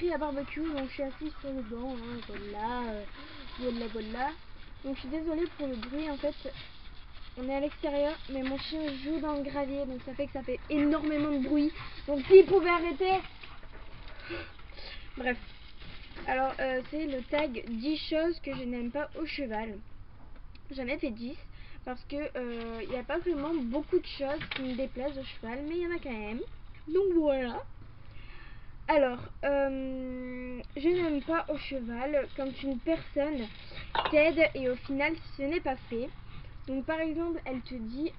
pris à barbecue, donc je suis assise sur le banc, hein, voilà. Donc je suis désolée pour le bruit, en fait, on est à l'extérieur, mais mon chien joue dans le gravier, donc ça fait énormément de bruit. Donc s'il pouvait arrêter... Bref. Alors, c'est le tag 10 choses que je n'aime pas au cheval. J'en ai fait 10, parce que il n'y a pas vraiment beaucoup de choses qui me déplaisent au cheval, mais il y en a quand même. Donc voilà. Alors, je n'aime pas au cheval quand une personne t'aide et au final ce n'est pas fait. Donc par exemple, elle te dit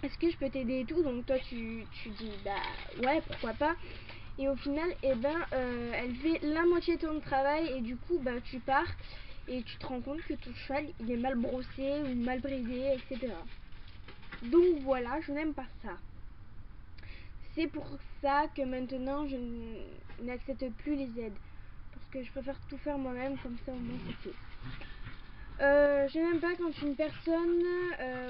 est-ce que je peux t'aider et tout, donc toi tu dis bah ouais, pourquoi pas. Et au final, elle fait la moitié de ton travail et du coup bah tu pars et tu te rends compte que ton cheval il est mal brossé ou mal bridé, etc. Donc voilà, je n'aime pas ça. C'est pour ça que maintenant je n'accepte plus les aides. Parce que je préfère tout faire moi-même, comme ça au moins c'est fait. Je n'aime pas quand une personne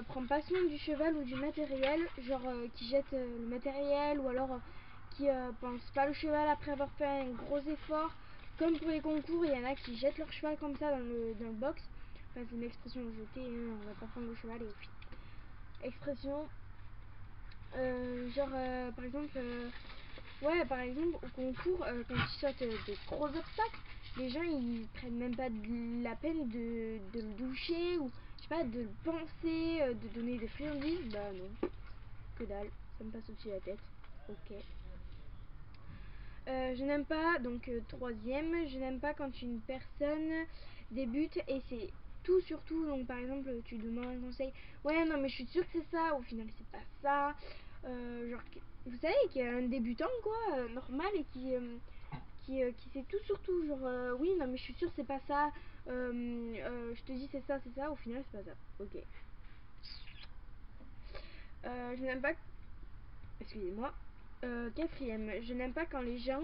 prend pas soin du cheval ou du matériel, genre qui jette le matériel ou alors qui pense pas le cheval après avoir fait un gros effort. Comme pour les concours, il y en a qui jettent leur cheval comme ça dans le box. Enfin, c'est une expression jetée, hein, on va pas prendre le cheval et au fil. Expression par exemple par exemple au concours quand ils sautent des gros obstacles, les gens ils prennent même pas la peine de le doucher ou je sais pas, de le penser, de donner des friandises. Bah non, que dalle, ça me passe au-dessus de la tête. Ok. Je n'aime pas, donc troisième, je n'aime pas quand une personne débute et c'est tout surtout, donc par exemple tu demandes un conseil, ouais non mais je suis sûre que c'est ça, au final c'est pas ça, genre vous savez qu'il y a un débutant quoi, normal et qui sait tout sur tout, genre oui non mais je suis sûre que c'est pas ça, je te dis c'est ça, au final c'est pas ça, ok. Je n'aime pas, excusez-moi, quatrième, je n'aime pas quand les gens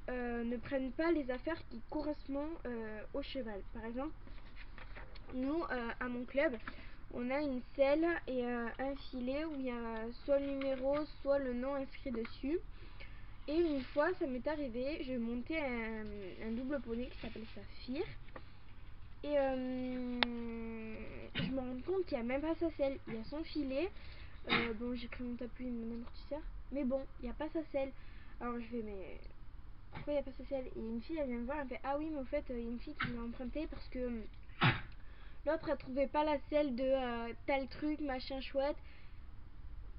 ne prennent pas les affaires qui correspondent au cheval. Par exemple, nous, à mon club, on a une selle et un filet où il y a soit le numéro, soit le nom inscrit dessus. Et une fois, ça m'est arrivé, je montais un double poney qui s'appelle Saphir. Et je me rends compte qu'il n'y a même pas sa selle. Il y a son filet. Bon, j'ai pris mon tapis et mon amortisseur. Mais bon, il n'y a pas sa selle. Alors je fais, mais pourquoi il n'y a pas sa selle? Et une fille, elle vient me voir, elle me fait, ah oui, mais au fait, il y a une fille qui l'a emprunté parce que l'autre, elle trouvait pas la selle de tel truc, machin chouette.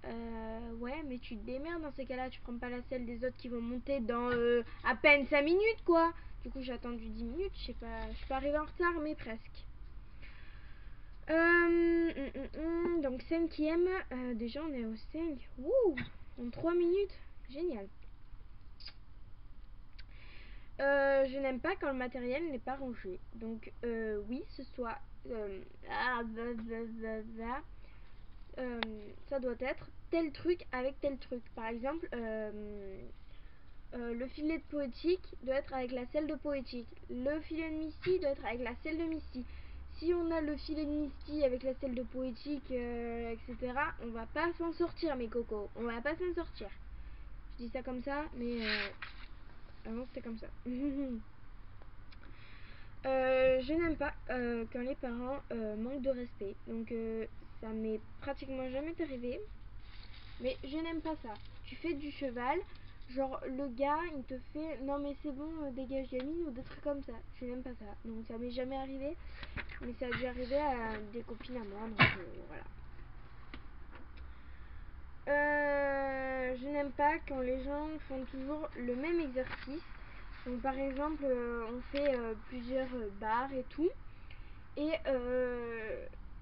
Ouais, mais tu te démerdes dans ces cas-là, tu prends pas la selle des autres qui vont monter dans à peine 5 minutes, quoi. Du coup, j'ai attendu 10 minutes, je suis pas arrivée en retard, mais presque. Donc, cinquième, déjà on est au 5. Wouh, en 3 minutes, génial. Je n'aime pas quand le matériel n'est pas rangé. Donc, oui, ce soit. Ça doit être tel truc avec tel truc. Par exemple, le filet de poétique doit être avec la selle de poétique. Le filet de Misty doit être avec la selle de Misty. Si on a le filet de Misty avec la selle de poétique, etc., on va pas s'en sortir, mes cocos. On va pas s'en sortir. Je dis ça comme ça, mais avant c'était comme ça. Je n'aime pas quand les parents manquent de respect. Donc ça m'est pratiquement jamais arrivé. Mais je n'aime pas ça. Tu fais du cheval, genre le gars il te fait non mais c'est bon, dégage gamine ou des trucs comme ça. Je n'aime pas ça. Donc ça m'est jamais arrivé. Mais ça a dû arriver à des copines à moi. Donc voilà. Je n'aime pas quand les gens font toujours le même exercice. Donc par exemple, on fait plusieurs barres et tout. Et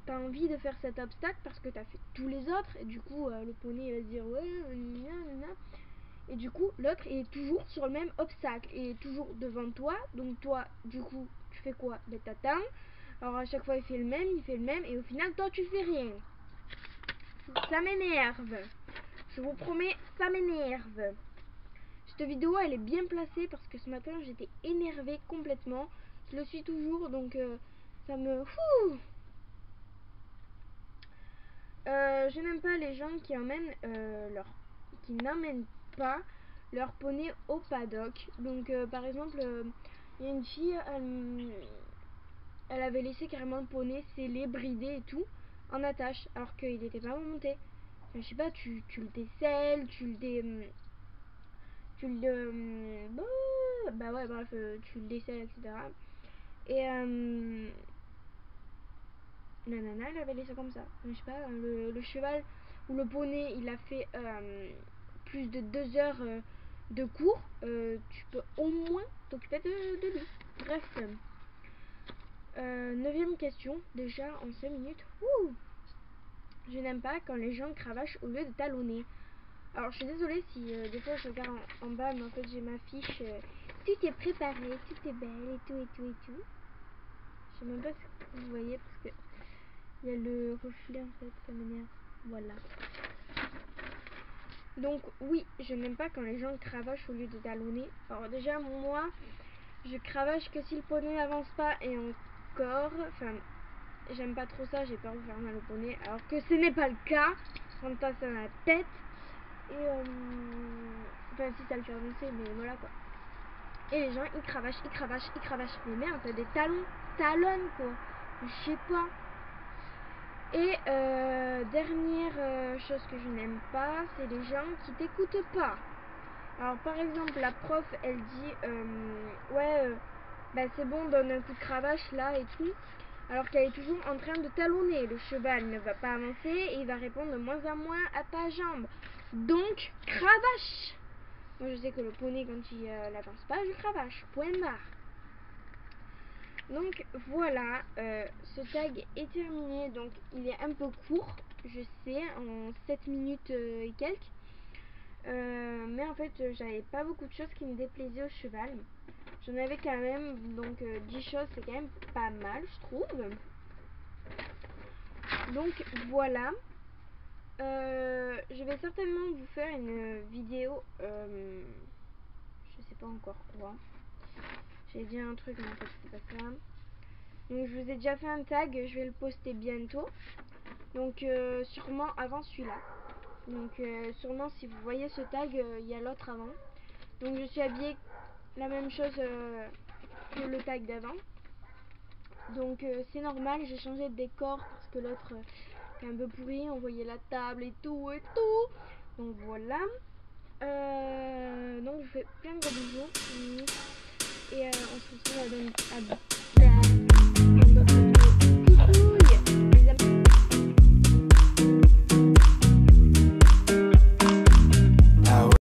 t'as envie de faire cet obstacle parce que t'as fait tous les autres. Et du coup, le poney va se dire ouais, nanana. Et du coup, l'autre est toujours sur le même obstacle et toujours devant toi. Donc toi, du coup, tu fais quoi? Ben t'attends. Alors à chaque fois, il fait le même. Et au final, toi, tu fais rien. Ça m'énerve. Je vous promets, ça m'énerve. Cette vidéo, elle est bien placée parce que ce matin, j'étais énervée complètement. Je le suis toujours, donc ça me... je n'aime pas les gens qui emmènent qui n'emmènent pas leur poney au paddock. Donc par exemple, il y a une fille, elle avait laissé carrément le poney scellé, bridé et tout, en attache, alors qu'il n'était pas remonté. Enfin, je sais pas, tu le décèles, bah ouais, bref, tu le décèles, etc. Et la nana, elle avait laissé comme ça. Je sais pas, le cheval ou le poney, il a fait plus de 2 heures de cours. Tu peux au moins t'occuper de lui. Bref. 9e question, déjà en 5 minutes. Ouh. Je n'aime pas quand les gens cravachent au lieu de talonner. Alors je suis désolée si des fois je regarde en bas, mais en fait j'ai ma fiche. Tout est préparé, tout est belle et tout et tout et tout. Je sais même pas si vous voyez parce que il y a le reflet en fait, ça m'énerve. Voilà. Donc oui, je n'aime pas quand les gens cravachent au lieu de talonner. Alors déjà moi, je cravache que si le poney n'avance pas et encore. Enfin, j'aime pas trop ça, j'ai peur de faire mal au poney. Alors que ce n'est pas le cas. Quand t'as ça dans la tête. Et enfin si ça le fait avancer, mais voilà quoi. Et les gens ils cravachent, ils cravachent, ils cravachent. Mais merde, t'as des talonnes quoi. Je sais pas. Et dernière chose que je n'aime pas, c'est les gens qui t'écoutent pas. Alors par exemple la prof elle dit ouais bah c'est bon, donne un coup de cravache là et tout, alors qu'elle est toujours en train de talonner. Le cheval ne va pas avancer et il va répondre de moins en moins à ta jambe. Donc cravache. Moi je sais que le poney quand il n'avance pas, je cravache. Point barre. Donc voilà, ce tag est terminé. Donc il est un peu court, je sais, en 7 minutes et quelques. Mais en fait j'avais pas beaucoup de choses qui me déplaisaient au cheval. J'en avais quand même, donc 10 choses, c'est quand même pas mal je trouve. Donc voilà, je vais certainement vous faire une vidéo, je sais pas encore quoi. J'allais dire un truc mais en fait c'est pas ça. Donc je vous ai déjà fait un tag, je vais le poster bientôt. Donc sûrement avant celui-là. Donc sûrement si vous voyez ce tag, il y a l'autre avant. Donc je suis habillée la même chose que le tag d'avant. Donc c'est normal, j'ai changé de décor parce que l'autre est un peu pourri, on voyait la table et tout et tout. Donc voilà. Donc je vous fais plein de gros bisous. Et on se retrouve à